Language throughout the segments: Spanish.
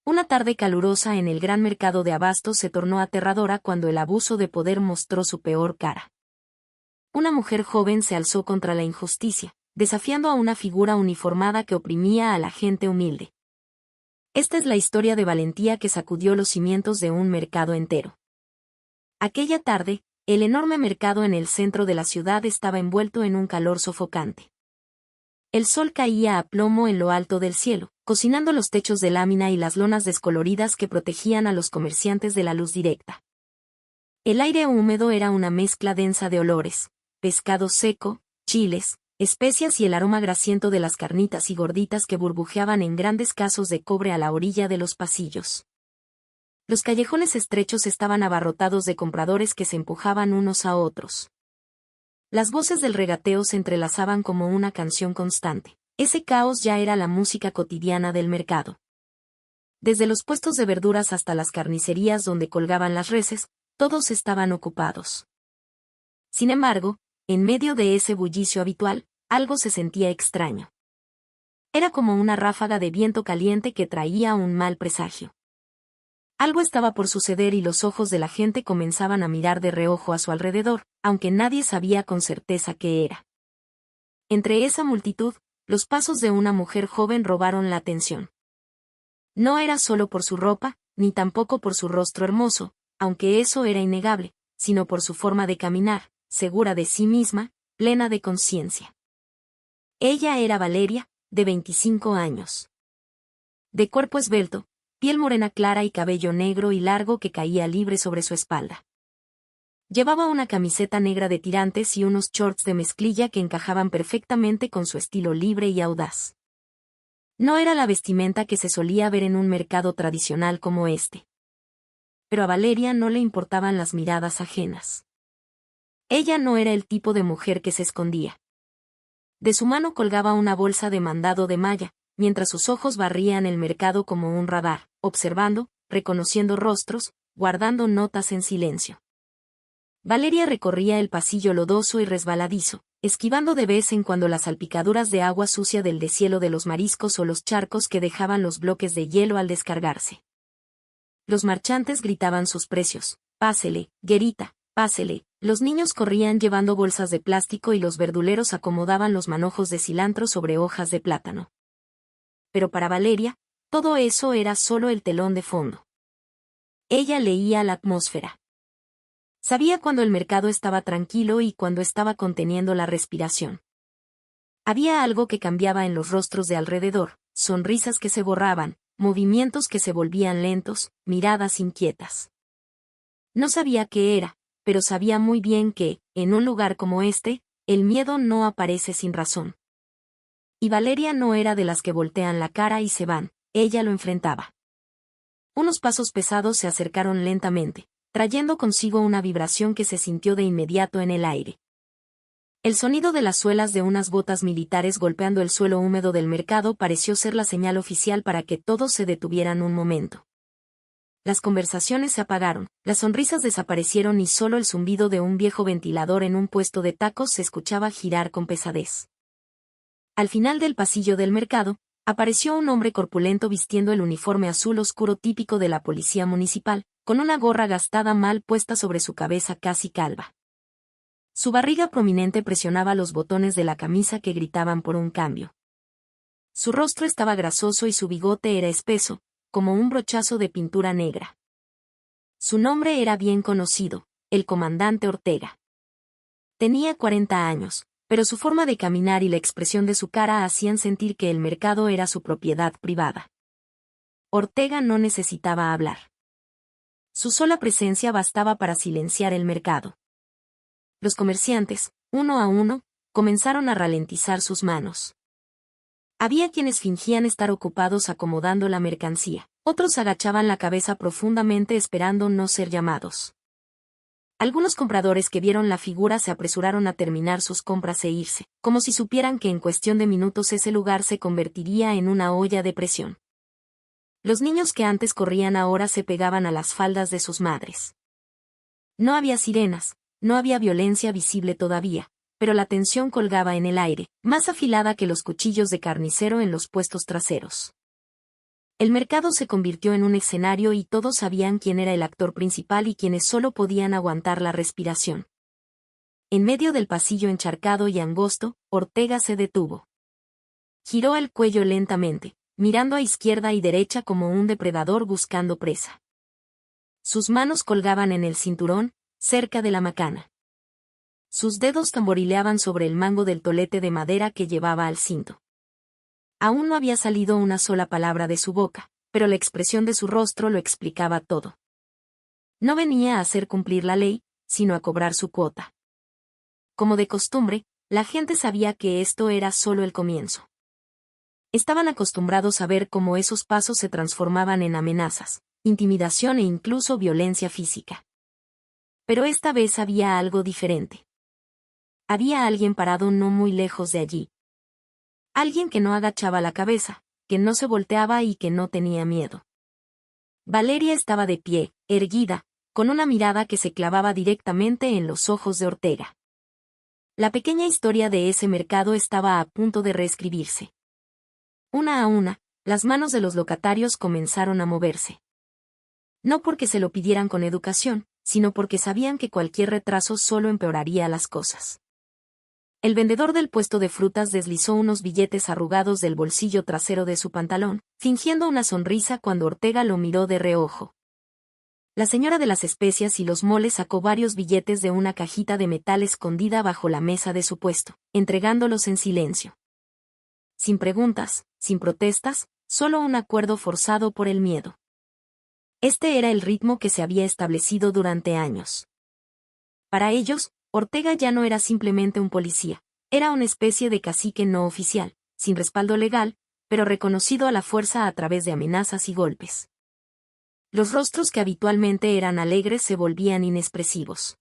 Una tarde calurosa en el gran mercado de abastos se tornó aterradora cuando el abuso de poder mostró su peor cara. Una mujer joven se alzó contra la injusticia, desafiando a una figura uniformada que oprimía a la gente humilde. Esta es la historia de valentía que sacudió los cimientos de un mercado entero. Aquella tarde, el enorme mercado en el centro de la ciudad estaba envuelto en un calor sofocante. El sol caía a plomo en lo alto del cielo, cocinando los techos de lámina y las lonas descoloridas que protegían a los comerciantes de la luz directa. El aire húmedo era una mezcla densa de olores: pescado seco, chiles, especias y el aroma grasiento de las carnitas y gorditas que burbujeaban en grandes casos de cobre a la orilla de los pasillos. Los callejones estrechos estaban abarrotados de compradores que se empujaban unos a otros. Las voces del regateo se entrelazaban como una canción constante. Ese caos ya era la música cotidiana del mercado. Desde los puestos de verduras hasta las carnicerías donde colgaban las reses, todos estaban ocupados. Sin embargo, en medio de ese bullicio habitual, algo se sentía extraño. Era como una ráfaga de viento caliente que traía un mal presagio. Algo estaba por suceder y los ojos de la gente comenzaban a mirar de reojo a su alrededor, aunque nadie sabía con certeza qué era. Entre esa multitud, los pasos de una mujer joven robaron la atención. No era solo por su ropa, ni tampoco por su rostro hermoso, aunque eso era innegable, sino por su forma de caminar, segura de sí misma, plena de conciencia. Ella era Valeria, de 25 años. De cuerpo esbelto, piel morena clara y cabello negro y largo que caía libre sobre su espalda. Llevaba una camiseta negra de tirantes y unos shorts de mezclilla que encajaban perfectamente con su estilo libre y audaz. No era la vestimenta que se solía ver en un mercado tradicional como este. Pero a Valeria no le importaban las miradas ajenas. Ella no era el tipo de mujer que se escondía. De su mano colgaba una bolsa de mandado de malla, mientras sus ojos barrían el mercado como un radar, observando, reconociendo rostros, guardando notas en silencio. Valeria recorría el pasillo lodoso y resbaladizo, esquivando de vez en cuando las salpicaduras de agua sucia del deshielo de los mariscos o los charcos que dejaban los bloques de hielo al descargarse. Los marchantes gritaban sus precios: «Pásele, guerita, pásele». Los niños corrían llevando bolsas de plástico y los verduleros acomodaban los manojos de cilantro sobre hojas de plátano. Pero para Valeria, todo eso era solo el telón de fondo. Ella leía la atmósfera. Sabía cuando el mercado estaba tranquilo y cuando estaba conteniendo la respiración. Había algo que cambiaba en los rostros de alrededor, sonrisas que se borraban, movimientos que se volvían lentos, miradas inquietas. No sabía qué era, pero sabía muy bien que, en un lugar como este, el miedo no aparece sin razón. Y Valeria no era de las que voltean la cara y se van, ella lo enfrentaba. Unos pasos pesados se acercaron lentamente, trayendo consigo una vibración que se sintió de inmediato en el aire. El sonido de las suelas de unas botas militares golpeando el suelo húmedo del mercado pareció ser la señal oficial para que todos se detuvieran un momento. Las conversaciones se apagaron, las sonrisas desaparecieron y solo el zumbido de un viejo ventilador en un puesto de tacos se escuchaba girar con pesadez. Al final del pasillo del mercado, apareció un hombre corpulento vistiendo el uniforme azul oscuro típico de la policía municipal, con una gorra gastada mal puesta sobre su cabeza casi calva. Su barriga prominente presionaba los botones de la camisa que gritaban por un cambio. Su rostro estaba grasoso y su bigote era espeso, como un brochazo de pintura negra. Su nombre era bien conocido: el comandante Ortega. Tenía 40 años, pero su forma de caminar y la expresión de su cara hacían sentir que el mercado era su propiedad privada. Ortega no necesitaba hablar. Su sola presencia bastaba para silenciar el mercado. Los comerciantes, uno a uno, comenzaron a ralentizar sus manos. Había quienes fingían estar ocupados acomodando la mercancía, otros agachaban la cabeza profundamente esperando no ser llamados. Algunos compradores que vieron la figura se apresuraron a terminar sus compras e irse, como si supieran que en cuestión de minutos ese lugar se convertiría en una olla de presión. Los niños que antes corrían ahora se pegaban a las faldas de sus madres. No había sirenas, no había violencia visible todavía, pero la tensión colgaba en el aire, más afilada que los cuchillos de carnicero en los puestos traseros. El mercado se convirtió en un escenario y todos sabían quién era el actor principal y quienes solo podían aguantar la respiración. En medio del pasillo encharcado y angosto, Ortega se detuvo. Giró el cuello lentamente, mirando a izquierda y derecha como un depredador buscando presa. Sus manos colgaban en el cinturón, cerca de la macana. Sus dedos tamborileaban sobre el mango del tolete de madera que llevaba al cinto. Aún no había salido una sola palabra de su boca, pero la expresión de su rostro lo explicaba todo. No venía a hacer cumplir la ley, sino a cobrar su cuota. Como de costumbre, la gente sabía que esto era solo el comienzo. Estaban acostumbrados a ver cómo esos pasos se transformaban en amenazas, intimidación e incluso violencia física. Pero esta vez había algo diferente. Había alguien parado no muy lejos de allí. Alguien que no agachaba la cabeza, que no se volteaba y que no tenía miedo. Valeria estaba de pie, erguida, con una mirada que se clavaba directamente en los ojos de Ortega. La pequeña historia de ese mercado estaba a punto de reescribirse. Una a una, las manos de los locatarios comenzaron a moverse. No porque se lo pidieran con educación, sino porque sabían que cualquier retraso solo empeoraría las cosas. El vendedor del puesto de frutas deslizó unos billetes arrugados del bolsillo trasero de su pantalón, fingiendo una sonrisa cuando Ortega lo miró de reojo. La señora de las especias y los moles sacó varios billetes de una cajita de metal escondida bajo la mesa de su puesto, entregándolos en silencio. Sin preguntas, sin protestas, solo un acuerdo forzado por el miedo. Este era el ritmo que se había establecido durante años. Para ellos, Ortega ya no era simplemente un policía, era una especie de cacique no oficial, sin respaldo legal, pero reconocido a la fuerza a través de amenazas y golpes. Los rostros que habitualmente eran alegres se volvían inexpresivos.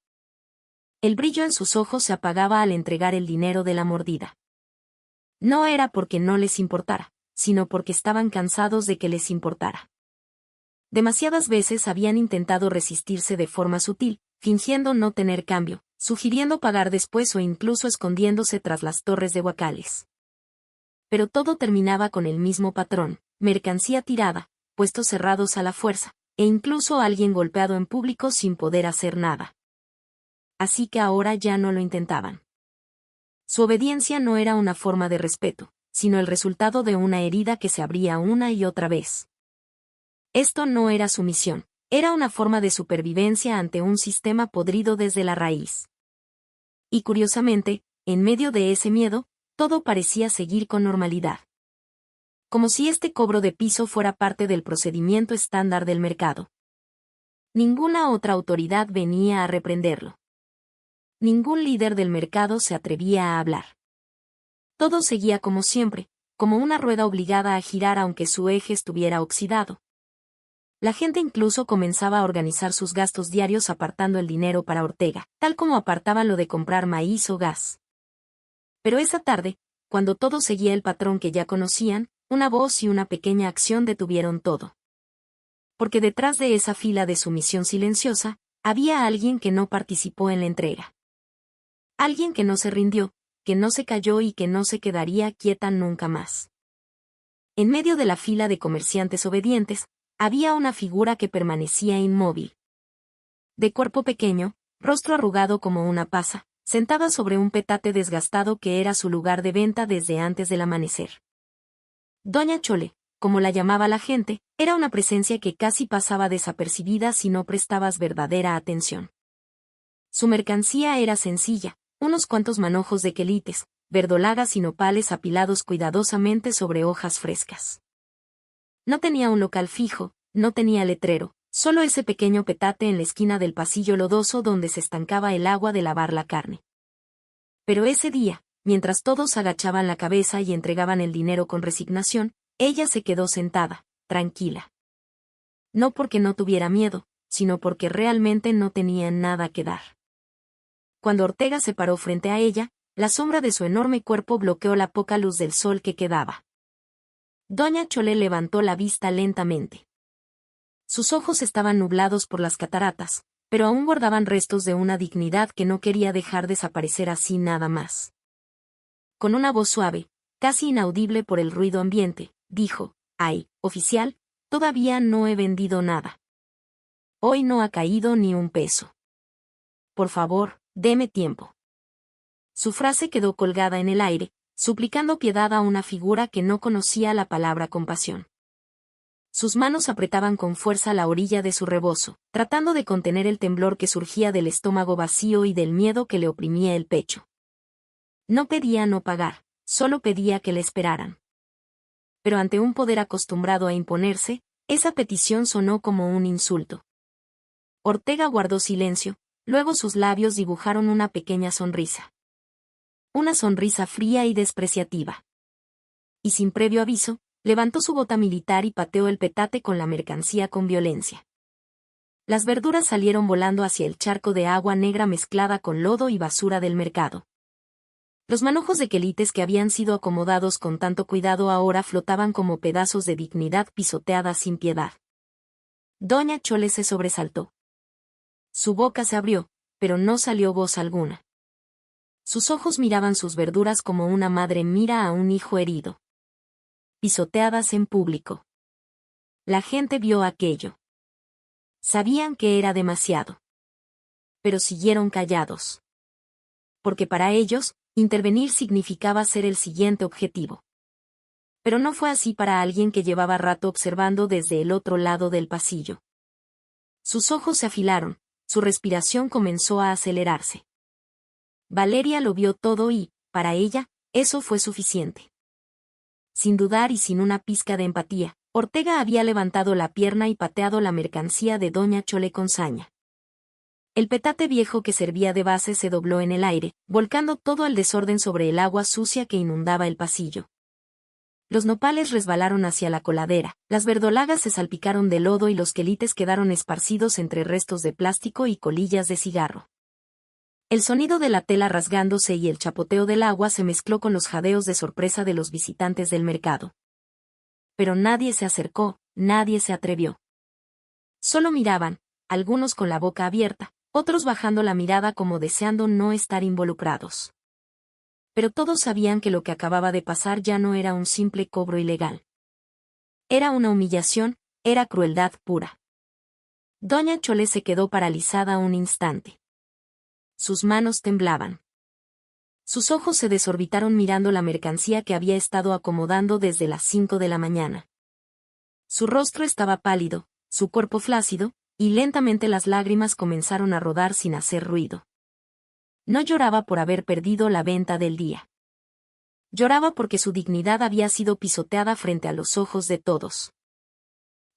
El brillo en sus ojos se apagaba al entregar el dinero de la mordida. No era porque no les importara, sino porque estaban cansados de que les importara. Demasiadas veces habían intentado resistirse de forma sutil, fingiendo no tener cambio, sugiriendo pagar después o incluso escondiéndose tras las torres de guacales. Pero todo terminaba con el mismo patrón: mercancía tirada, puestos cerrados a la fuerza, e incluso alguien golpeado en público sin poder hacer nada. Así que ahora ya no lo intentaban. Su obediencia no era una forma de respeto, sino el resultado de una herida que se abría una y otra vez. Esto no era sumisión, era una forma de supervivencia ante un sistema podrido desde la raíz. Y curiosamente, en medio de ese miedo, todo parecía seguir con normalidad. Como si este cobro de piso fuera parte del procedimiento estándar del mercado. Ninguna otra autoridad venía a reprenderlo. Ningún líder del mercado se atrevía a hablar. Todo seguía como siempre, como una rueda obligada a girar aunque su eje estuviera oxidado. La gente incluso comenzaba a organizar sus gastos diarios apartando el dinero para Ortega, tal como apartaban lo de comprar maíz o gas. Pero esa tarde, cuando todo seguía el patrón que ya conocían, una voz y una pequeña acción detuvieron todo. Porque detrás de esa fila de sumisión silenciosa, había alguien que no participó en la entrega. Alguien que no se rindió, que no se cayó y que no se quedaría quieta nunca más. En medio de la fila de comerciantes obedientes, había una figura que permanecía inmóvil. De cuerpo pequeño, rostro arrugado como una pasa, sentada sobre un petate desgastado que era su lugar de venta desde antes del amanecer. Doña Chole, como la llamaba la gente, era una presencia que casi pasaba desapercibida si no prestabas verdadera atención. Su mercancía era sencilla, unos cuantos manojos de quelites, verdolagas y nopales apilados cuidadosamente sobre hojas frescas. No tenía un local fijo, no tenía letrero, solo ese pequeño petate en la esquina del pasillo lodoso donde se estancaba el agua de lavar la carne. Pero ese día, mientras todos agachaban la cabeza y entregaban el dinero con resignación, ella se quedó sentada, tranquila. No porque no tuviera miedo, sino porque realmente no tenía nada que dar. Cuando Ortega se paró frente a ella, la sombra de su enorme cuerpo bloqueó la poca luz del sol que quedaba. Doña Chole levantó la vista lentamente. Sus ojos estaban nublados por las cataratas, pero aún guardaban restos de una dignidad que no quería dejar desaparecer así nada más. Con una voz suave, casi inaudible por el ruido ambiente, dijo: «Ay, oficial, Todavía no he vendido nada. Hoy no ha caído ni un peso. Por favor, deme tiempo. Su frase quedó colgada en el aire, suplicando piedad a una figura que no conocía la palabra compasión. Sus manos apretaban con fuerza la orilla de su rebozo, tratando de contener el temblor que surgía del estómago vacío y del miedo que le oprimía el pecho. No pedía no pagar, solo pedía que le esperaran. Pero ante un poder acostumbrado a imponerse, esa petición sonó como un insulto. Ortega guardó silencio, luego sus labios dibujaron una pequeña sonrisa. Una sonrisa fría y despreciativa. Y sin previo aviso, levantó su bota militar y pateó el petate con la mercancía con violencia. Las verduras salieron volando hacia el charco de agua negra mezclada con lodo y basura del mercado. Los manojos de quelites que habían sido acomodados con tanto cuidado ahora flotaban como pedazos de dignidad pisoteadas sin piedad. Doña Chole se sobresaltó. Su boca se abrió, pero no salió voz alguna. Sus ojos miraban sus verduras como una madre mira a un hijo herido. Pisoteadas en público. La gente vio aquello. Sabían que era demasiado. Pero siguieron callados. Porque para ellos, intervenir significaba ser el siguiente objetivo. Pero no fue así para alguien que llevaba rato observando desde el otro lado del pasillo. Sus ojos se afilaron, su respiración comenzó a acelerarse. Valeria lo vio todo y, para ella, eso fue suficiente. Sin dudar y sin una pizca de empatía, Ortega había levantado la pierna y pateado la mercancía de Doña Chole con saña. El petate viejo que servía de base se dobló en el aire, volcando todo el desorden sobre el agua sucia que inundaba el pasillo. Los nopales resbalaron hacia la coladera, las verdolagas se salpicaron de lodo y los quelites quedaron esparcidos entre restos de plástico y colillas de cigarro. El sonido de la tela rasgándose y el chapoteo del agua se mezcló con los jadeos de sorpresa de los visitantes del mercado. Pero nadie se acercó, nadie se atrevió. Solo miraban, algunos con la boca abierta, otros bajando la mirada como deseando no estar involucrados. Pero todos sabían que lo que acababa de pasar ya no era un simple cobro ilegal. Era una humillación, era crueldad pura. Doña Chole se quedó paralizada un instante. Sus manos temblaban. Sus ojos se desorbitaron mirando la mercancía que había estado acomodando desde las 5 de la mañana. Su rostro estaba pálido, su cuerpo flácido, y lentamente las lágrimas comenzaron a rodar sin hacer ruido. No lloraba por haber perdido la venta del día. Lloraba porque su dignidad había sido pisoteada frente a los ojos de todos.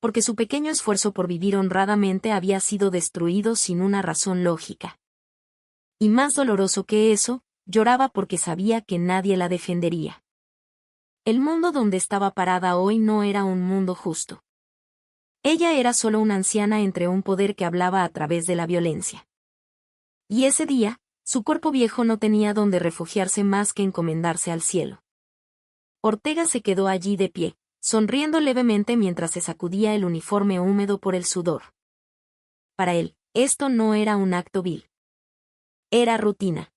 Porque su pequeño esfuerzo por vivir honradamente había sido destruido sin una razón lógica. Y más doloroso que eso, lloraba porque sabía que nadie la defendería. El mundo donde estaba parada hoy no era un mundo justo. Ella era solo una anciana entre un poder que hablaba a través de la violencia. Y ese día, su cuerpo viejo no tenía donde refugiarse más que encomendarse al cielo. Ortega se quedó allí de pie, sonriendo levemente mientras se sacudía el uniforme húmedo por el sudor. Para él, esto no era un acto vil. Era rutina.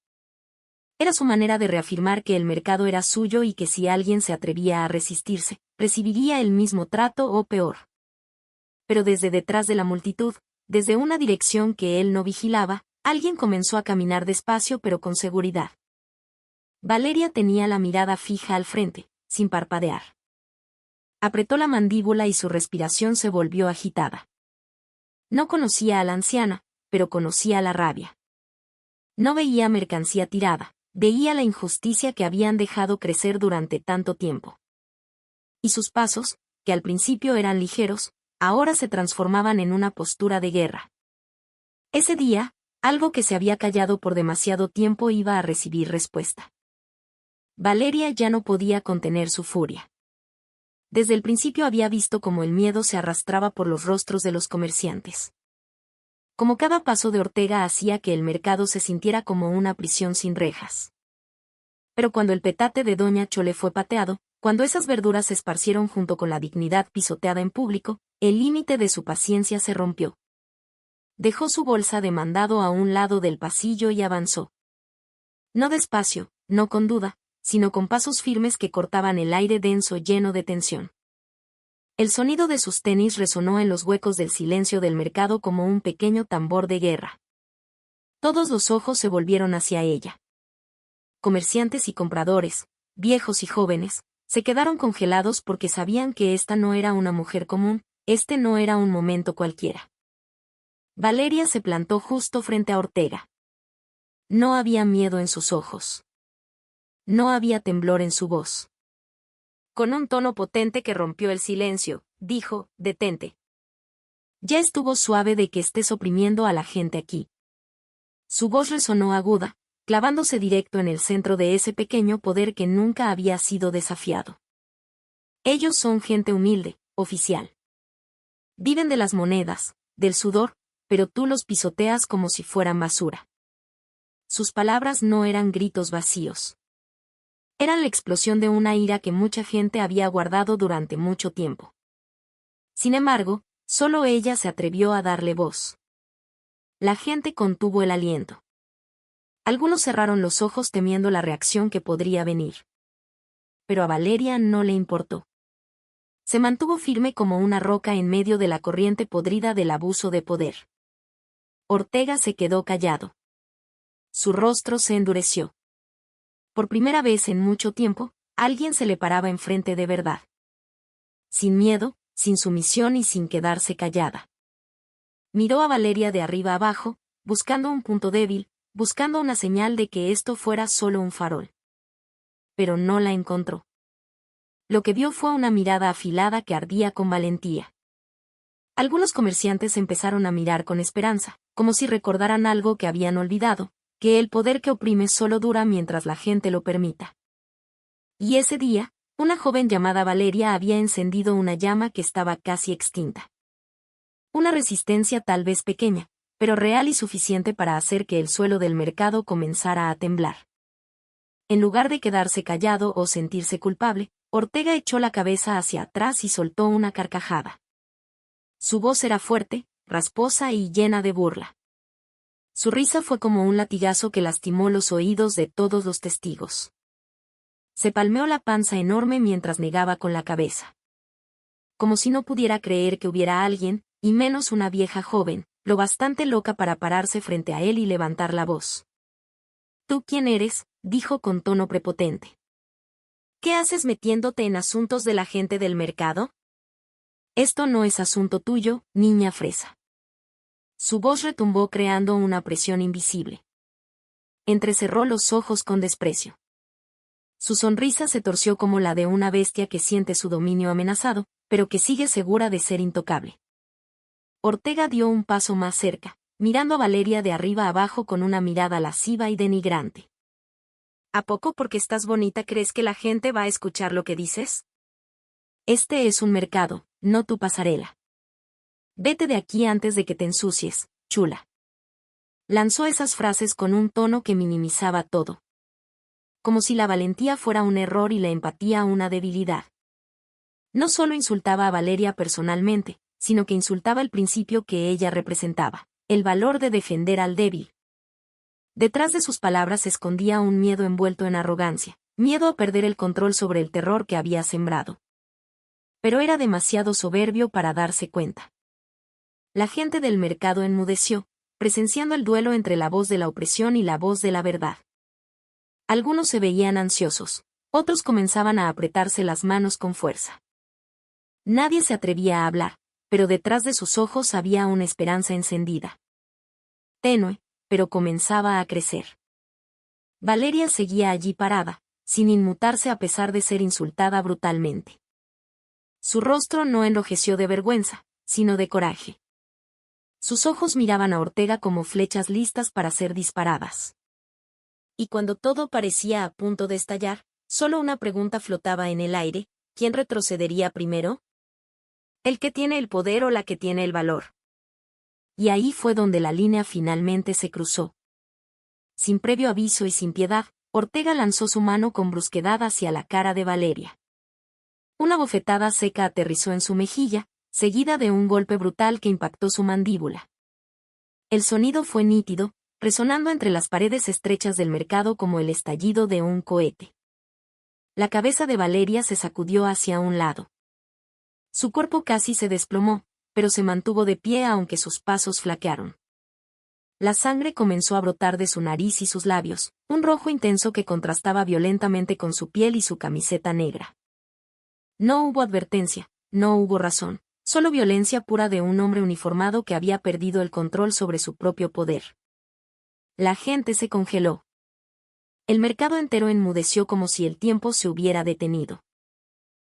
Era su manera de reafirmar que el mercado era suyo y que si alguien se atrevía a resistirse, recibiría el mismo trato o peor. Pero desde detrás de la multitud, desde una dirección que él no vigilaba, alguien comenzó a caminar despacio pero con seguridad. Valeria tenía la mirada fija al frente, sin parpadear. Apretó la mandíbula y su respiración se volvió agitada. No conocía a la anciana, pero conocía la rabia. No veía mercancía tirada, veía la injusticia que habían dejado crecer durante tanto tiempo. Y sus pasos, que al principio eran ligeros, ahora se transformaban en una postura de guerra. Ese día, algo que se había callado por demasiado tiempo iba a recibir respuesta. Valeria ya no podía contener su furia. Desde el principio había visto cómo el miedo se arrastraba por los rostros de los comerciantes. Como cada paso de Ortega hacía que el mercado se sintiera como una prisión sin rejas. Pero cuando el petate de Doña Chole fue pateado, cuando esas verduras se esparcieron junto con la dignidad pisoteada en público, el límite de su paciencia se rompió. Dejó su bolsa de mandado a un lado del pasillo y avanzó. No despacio, no con duda, sino con pasos firmes que cortaban el aire denso lleno de tensión. El sonido de sus tenis resonó en los huecos del silencio del mercado como un pequeño tambor de guerra. Todos los ojos se volvieron hacia ella. Comerciantes y compradores, viejos y jóvenes, se quedaron congelados porque sabían que esta no era una mujer común, este no era un momento cualquiera. Valeria se plantó justo frente a Ortega. No había miedo en sus ojos. No había temblor en su voz. Con un tono potente que rompió el silencio, dijo, «Detente. Ya estuvo suave de que estés oprimiendo a la gente aquí». Su voz resonó aguda, clavándose directo en el centro de ese pequeño poder que nunca había sido desafiado. Ellos son gente humilde, oficial. Viven de las monedas, del sudor, pero tú los pisoteas como si fueran basura. Sus palabras no eran gritos vacíos. Eran la explosión de una ira que mucha gente había guardado durante mucho tiempo. Sin embargo, solo ella se atrevió a darle voz. La gente contuvo el aliento. Algunos cerraron los ojos temiendo la reacción que podría venir. Pero a Valeria no le importó. Se mantuvo firme como una roca en medio de la corriente podrida del abuso de poder. Ortega se quedó callado. Su rostro se endureció. Por primera vez en mucho tiempo, alguien se le paraba enfrente de verdad. Sin miedo, sin sumisión y sin quedarse callada. Miró a Valeria de arriba abajo, buscando un punto débil, buscando una señal de que esto fuera solo un farol. Pero no la encontró. Lo que vio fue una mirada afilada que ardía con valentía. Algunos comerciantes empezaron a mirar con esperanza, como si recordaran algo que habían olvidado, que el poder que oprime solo dura mientras la gente lo permita. Y ese día, una joven llamada Valeria había encendido una llama que estaba casi extinta. Una resistencia tal vez pequeña, pero real y suficiente para hacer que el suelo del mercado comenzara a temblar. En lugar de quedarse callado o sentirse culpable, Ortega echó la cabeza hacia atrás y soltó una carcajada. Su voz era fuerte, rasposa y llena de burla. Su risa fue como un latigazo que lastimó los oídos de todos los testigos. Se palmeó la panza enorme mientras negaba con la cabeza. Como si no pudiera creer que hubiera alguien, y menos una vieja joven, lo bastante loca para pararse frente a él y levantar la voz. «¿Tú quién eres?», dijo con tono prepotente. «¿Qué haces metiéndote en asuntos de la gente del mercado? Esto no es asunto tuyo, niña fresa». Su voz retumbó creando una presión invisible. Entrecerró los ojos con desprecio. Su sonrisa se torció como la de una bestia que siente su dominio amenazado, pero que sigue segura de ser intocable. Ortega dio un paso más cerca, mirando a Valeria de arriba abajo con una mirada lasciva y denigrante. ¿A poco porque estás bonita crees que la gente va a escuchar lo que dices? Este es un mercado, no tu pasarela. Vete de aquí antes de que te ensucies, chula. Lanzó esas frases con un tono que minimizaba todo. Como si la valentía fuera un error y la empatía una debilidad. No solo insultaba a Valeria personalmente, sino que insultaba el principio que ella representaba, el valor de defender al débil. Detrás de sus palabras se escondía un miedo envuelto en arrogancia, miedo a perder el control sobre el terror que había sembrado. Pero era demasiado soberbio para darse cuenta. La gente del mercado enmudeció, presenciando el duelo entre la voz de la opresión y la voz de la verdad. Algunos se veían ansiosos, otros comenzaban a apretarse las manos con fuerza. Nadie se atrevía a hablar, pero detrás de sus ojos había una esperanza encendida. Tenue, pero comenzaba a crecer. Valeria seguía allí parada, sin inmutarse a pesar de ser insultada brutalmente. Su rostro no enrojeció de vergüenza, sino de coraje. Sus ojos miraban a Ortega como flechas listas para ser disparadas. Y cuando todo parecía a punto de estallar, solo una pregunta flotaba en el aire: ¿quién retrocedería primero? ¿El que tiene el poder o la que tiene el valor? Y ahí fue donde la línea finalmente se cruzó. Sin previo aviso y sin piedad, Ortega lanzó su mano con brusquedad hacia la cara de Valeria. Una bofetada seca aterrizó en su mejilla, seguida de un golpe brutal que impactó su mandíbula. El sonido fue nítido, resonando entre las paredes estrechas del mercado como el estallido de un cohete. La cabeza de Valeria se sacudió hacia un lado. Su cuerpo casi se desplomó, pero se mantuvo de pie aunque sus pasos flaquearon. La sangre comenzó a brotar de su nariz y sus labios, un rojo intenso que contrastaba violentamente con su piel y su camiseta negra. No hubo advertencia, no hubo razón, solo violencia pura de un hombre uniformado que había perdido el control sobre su propio poder. La gente se congeló. El mercado entero enmudeció como si el tiempo se hubiera detenido.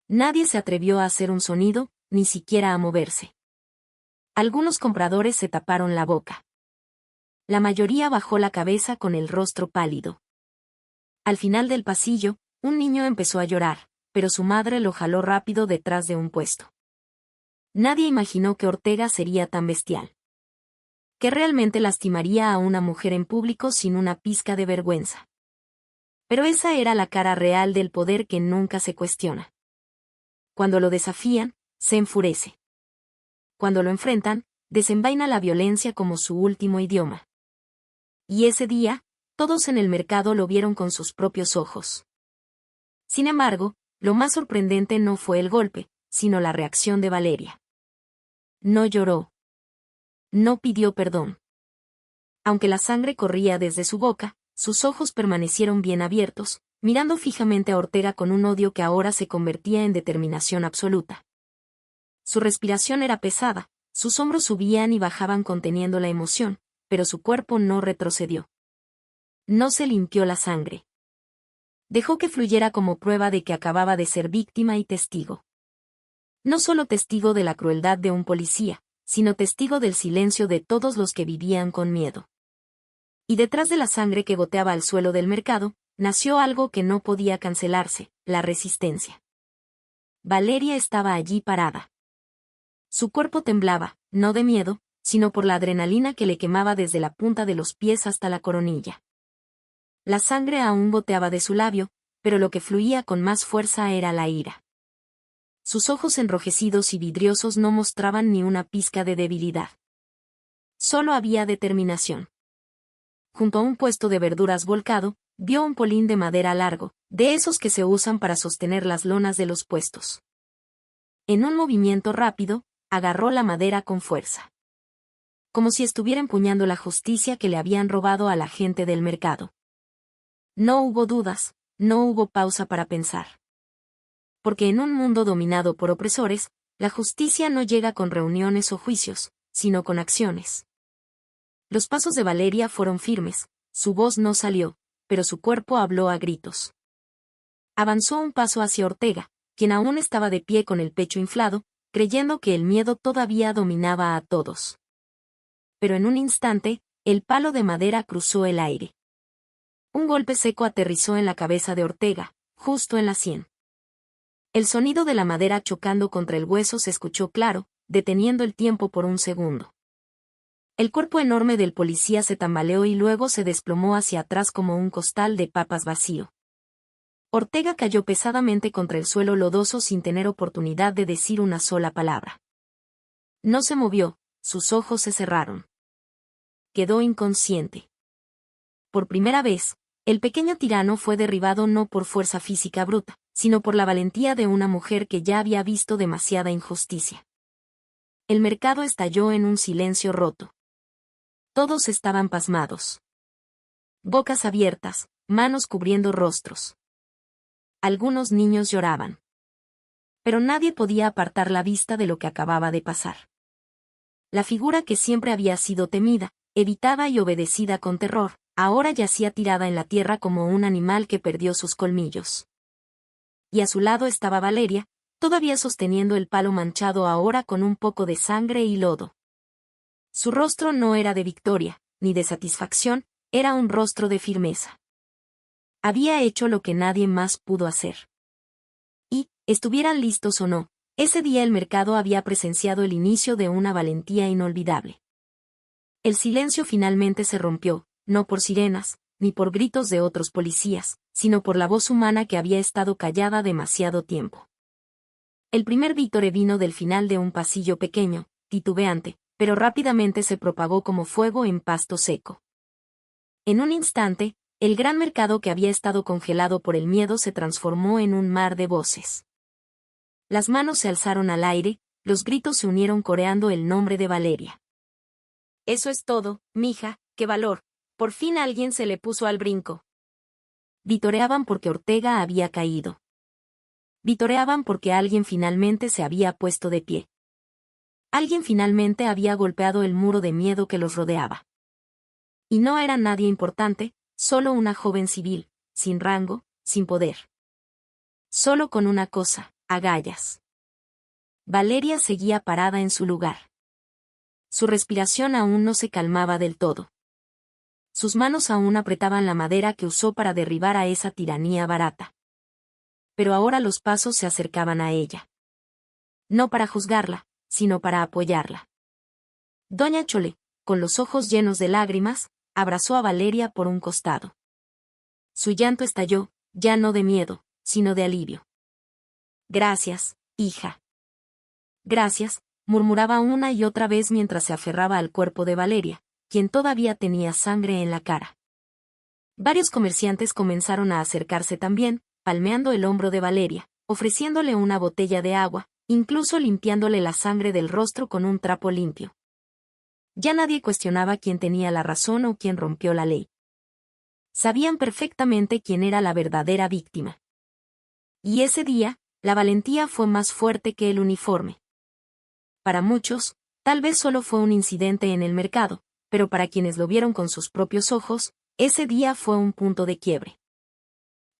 Nadie se atrevió a hacer un sonido, ni siquiera a moverse. Algunos compradores se taparon la boca. La mayoría bajó la cabeza con el rostro pálido. Al final del pasillo, un niño empezó a llorar, pero su madre lo jaló rápido detrás de un puesto. Nadie imaginó que Ortega sería tan bestial. Que realmente lastimaría a una mujer en público sin una pizca de vergüenza. Pero esa era la cara real del poder que nunca se cuestiona. Cuando lo desafían, se enfurece. Cuando lo enfrentan, desenvaina la violencia como su último idioma. Y ese día, todos en el mercado lo vieron con sus propios ojos. Sin embargo, lo más sorprendente no fue el golpe, sino la reacción de Valeria. No lloró. No pidió perdón. Aunque la sangre corría desde su boca, sus ojos permanecieron bien abiertos, mirando fijamente a Ortega con un odio que ahora se convertía en determinación absoluta. Su respiración era pesada, sus hombros subían y bajaban conteniendo la emoción, pero su cuerpo no retrocedió. No se limpió la sangre. Dejó que fluyera como prueba de que acababa de ser víctima y testigo. No solo testigo de la crueldad de un policía, sino testigo del silencio de todos los que vivían con miedo. Y detrás de la sangre que goteaba al suelo del mercado, nació algo que no podía cancelarse, la resistencia. Valeria estaba allí parada. Su cuerpo temblaba, no de miedo, sino por la adrenalina que le quemaba desde la punta de los pies hasta la coronilla. La sangre aún goteaba de su labio, pero lo que fluía con más fuerza era la ira. Sus ojos enrojecidos y vidriosos no mostraban ni una pizca de debilidad. Solo había determinación. Junto a un puesto de verduras volcado, vio un polín de madera largo, de esos que se usan para sostener las lonas de los puestos. En un movimiento rápido, agarró la madera con fuerza. Como si estuviera empuñando la justicia que le habían robado a la gente del mercado. No hubo dudas, no hubo pausa para pensar. Porque en un mundo dominado por opresores, la justicia no llega con reuniones o juicios, sino con acciones. Los pasos de Valeria fueron firmes, su voz no salió, pero su cuerpo habló a gritos. Avanzó un paso hacia Ortega, quien aún estaba de pie con el pecho inflado, creyendo que el miedo todavía dominaba a todos. Pero en un instante, el palo de madera cruzó el aire. Un golpe seco aterrizó en la cabeza de Ortega, justo en la sien. El sonido de la madera chocando contra el hueso se escuchó claro, deteniendo el tiempo por un segundo. El cuerpo enorme del policía se tambaleó y luego se desplomó hacia atrás como un costal de papas vacío. Ortega cayó pesadamente contra el suelo lodoso sin tener oportunidad de decir una sola palabra. No se movió, sus ojos se cerraron. Quedó inconsciente. Por primera vez, el pequeño tirano fue derribado no por fuerza física bruta, sino por la valentía de una mujer que ya había visto demasiada injusticia. El mercado estalló en un silencio roto. Todos estaban pasmados. Bocas abiertas, manos cubriendo rostros. Algunos niños lloraban. Pero nadie podía apartar la vista de lo que acababa de pasar. La figura que siempre había sido temida, evitada y obedecida con terror, ahora yacía tirada en la tierra como un animal que perdió sus colmillos. Y a su lado estaba Valeria, todavía sosteniendo el palo manchado ahora con un poco de sangre y lodo. Su rostro no era de victoria, ni de satisfacción, era un rostro de firmeza. Había hecho lo que nadie más pudo hacer. Y, estuvieran listos o no, ese día el mercado había presenciado el inicio de una valentía inolvidable. El silencio finalmente se rompió, no por sirenas, ni por gritos de otros policías, sino por la voz humana que había estado callada demasiado tiempo. El primer vítore vino del final de un pasillo pequeño, titubeante, pero rápidamente se propagó como fuego en pasto seco. En un instante, el gran mercado que había estado congelado por el miedo se transformó en un mar de voces. las manos se alzaron al aire, los gritos se unieron coreando el nombre de Valeria. Eso es todo, mija, qué valor. Por fin alguien se le puso al brinco. Vitoreaban porque Ortega había caído. Vitoreaban porque alguien finalmente se había puesto de pie. Alguien finalmente había golpeado el muro de miedo que los rodeaba. Y no era nadie importante, solo una joven civil, sin rango, sin poder. Solo con una cosa, agallas. Valeria seguía parada en su lugar. Su respiración aún no se calmaba del todo. Sus manos aún apretaban la madera que usó para derribar a esa tiranía barata. Pero ahora los pasos se acercaban a ella. No para juzgarla, sino para apoyarla. Doña Chole, con los ojos llenos de lágrimas, abrazó a Valeria por un costado. Su llanto estalló, ya no de miedo, sino de alivio. Gracias, hija. Gracias, murmuraba una y otra vez mientras se aferraba al cuerpo de Valeria, quien todavía tenía sangre en la cara. Varios comerciantes comenzaron a acercarse también, palmeando el hombro de Valeria, ofreciéndole una botella de agua, incluso limpiándole la sangre del rostro con un trapo limpio. Ya nadie cuestionaba quién tenía la razón o quién rompió la ley. Sabían perfectamente quién era la verdadera víctima. Y ese día, la valentía fue más fuerte que el uniforme. Para muchos, tal vez solo fue un incidente en el mercado, pero para quienes lo vieron con sus propios ojos, ese día fue un punto de quiebre.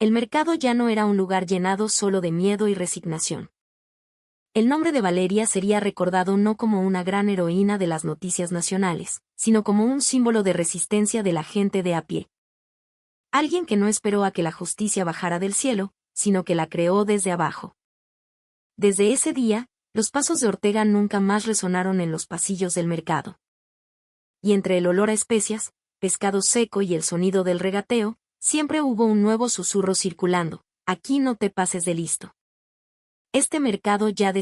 El mercado ya no era un lugar llenado solo de miedo y resignación. El nombre de Valeria sería recordado no como una gran heroína de las noticias nacionales, sino como un símbolo de resistencia de la gente de a pie. Alguien que no esperó a que la justicia bajara del cielo, sino que la creó desde abajo. Desde ese día, los pasos de Ortega nunca más resonaron en los pasillos del mercado. Y entre el olor a especias, pescado seco y el sonido del regateo, siempre hubo un nuevo susurro circulando: aquí no te pases de listo. Este mercado ya